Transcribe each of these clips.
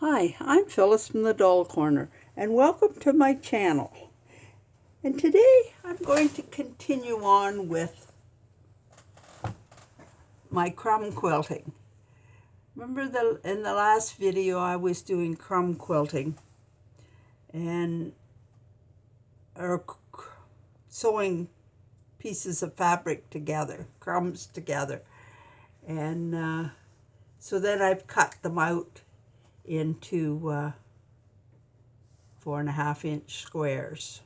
Hi, I'm Phyllis from the Doll Corner, and welcome to my channel. And today I'm going to continue on with my crumb quilting. Remember in the last video I was doing crumb quilting and sewing pieces of fabric together, crumbs together. And so then I've cut them out into 4.5-inch squares,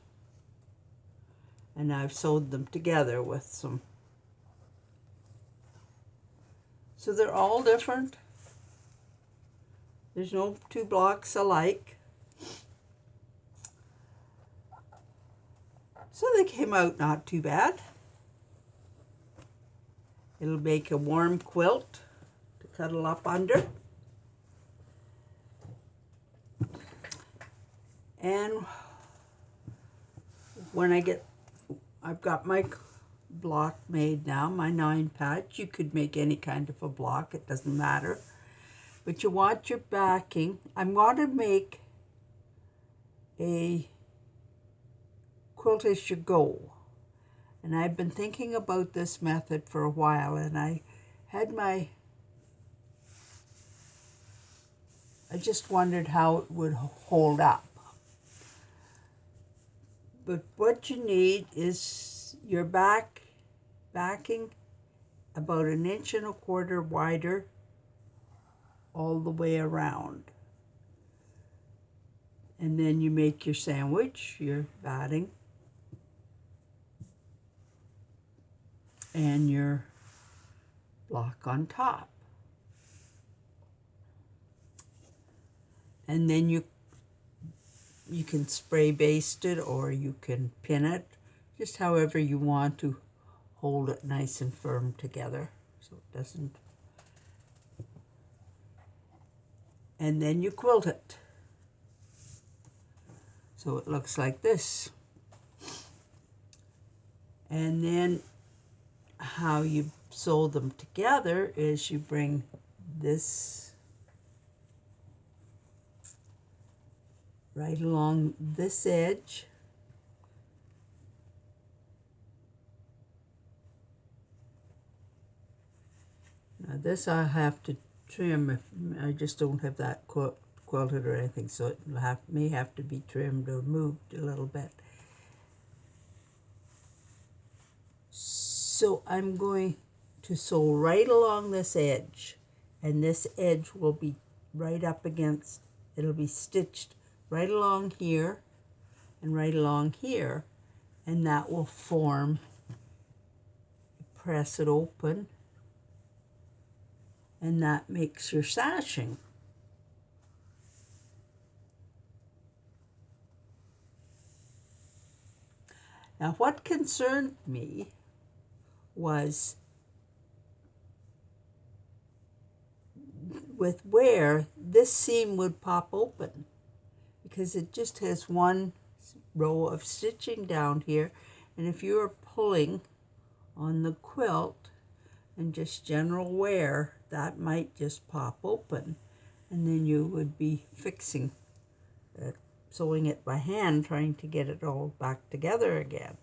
and I've sewed them together with some, so they're all different. There's no two blocks alike. So they came out not too bad. It'll make a warm quilt to cuddle up under. And when I've got my block made now, my 9-patch. You could make any kind of a block, it doesn't matter. But you want your backing. I'm going to make a quilt as you go. And I've been thinking about this method for a while, and I just wondered how it would hold up. But what you need is your backing about 1.25 inches wider all the way around. And then you make your sandwich, your batting, and your block on top. And then you can spray baste it, or you can pin it, just however you want to hold it nice and firm together so it doesn't. And then you quilt it. So it looks like this. And then how you sew them together is you bring this right along this edge. Now this I'll have to trim if I just don't have that quilted or anything, so it may have to be trimmed or moved a little bit. So I'm going to sew right along this edge, and this edge will be right up against, it'll be stitched right along here and right along here, and that will form, press it open, and that makes your sashing. Now what concerned me was with where this seam would pop open, because it just has one row of stitching down here, and if you are pulling on the quilt and just general wear, that might just pop open, and then you would be fixing it, sewing it by hand, trying to get it all back together again.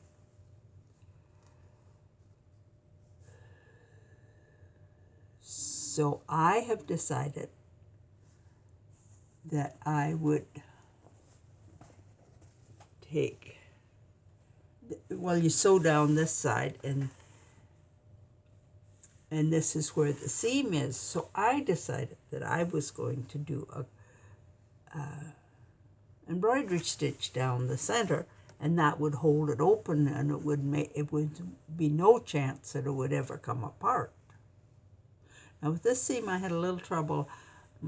So I have decided that I would take, well, you sew down this side, and this is where the seam is. So I decided that I was going to do a embroidery stitch down the center, and that would hold it open, and it would be no chance that it would ever come apart. Now with this seam I had a little trouble.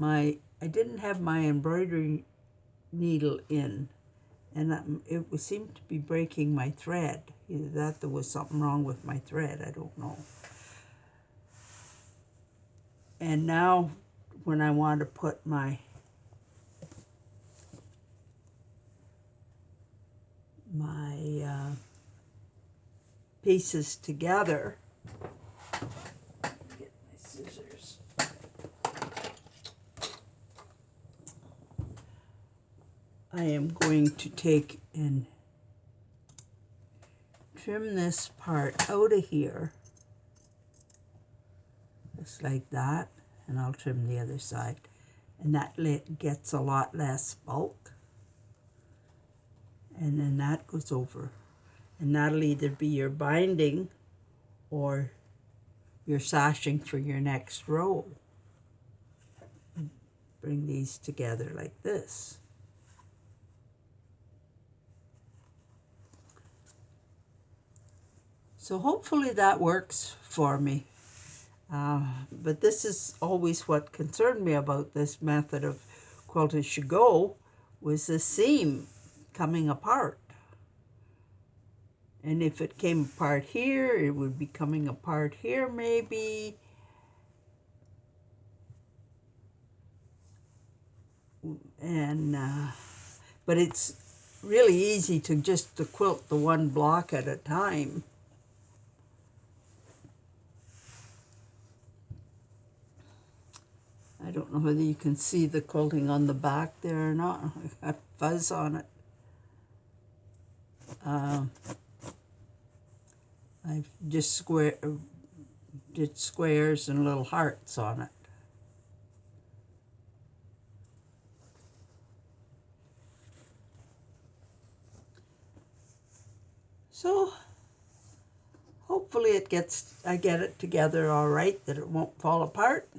I didn't have my embroidery needle in, and it seemed to be breaking my thread. Either that, there was something wrong with my thread, I don't know. And now when I want to put my pieces together, get my scissors. I am going to take and trim this part out of here, just like that, and I'll trim the other side. And that gets a lot less bulk. And then that goes over. And that'll either be your binding or your sashing for your next row. Bring these together like this. So hopefully that works for me. But this is always what concerned me about this method of quilt as you go, was the seam coming apart. And if it came apart here, it would be coming apart here maybe. And but it's really easy to quilt the one block at a time. I don't know whether you can see the quilting on the back there or not. I got fuzz on it. I've just did squares and little hearts on it. So hopefully I get it together all right, that it won't fall apart.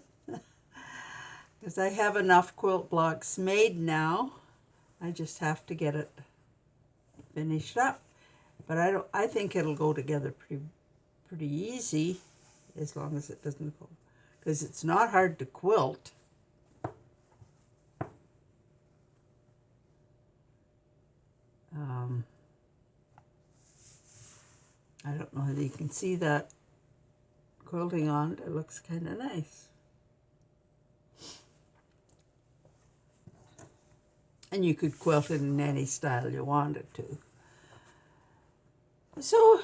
Because I have enough quilt blocks made now. I just have to get it finished up. But I think it'll go together pretty easy, as long as it doesn't go, because it's not hard to quilt. I don't know whether you can see that quilting on it. It looks kind of nice. And you could quilt it in any style you wanted to. So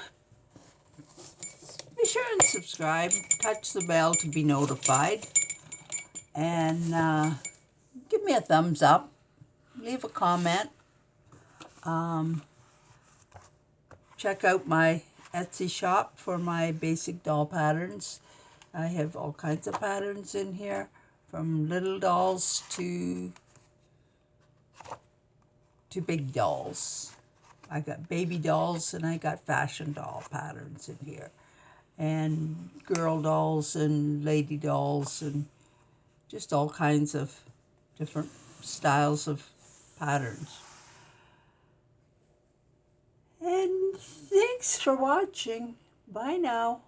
be sure and subscribe, touch the bell to be notified, and give me a thumbs up, leave a comment. Check out my Etsy shop for my basic doll patterns. I have all kinds of patterns in here, from little dolls to big dolls. I got baby dolls and I got fashion doll patterns in here, and girl dolls and lady dolls, and just all kinds of different styles of patterns. And thanks for watching. Bye now.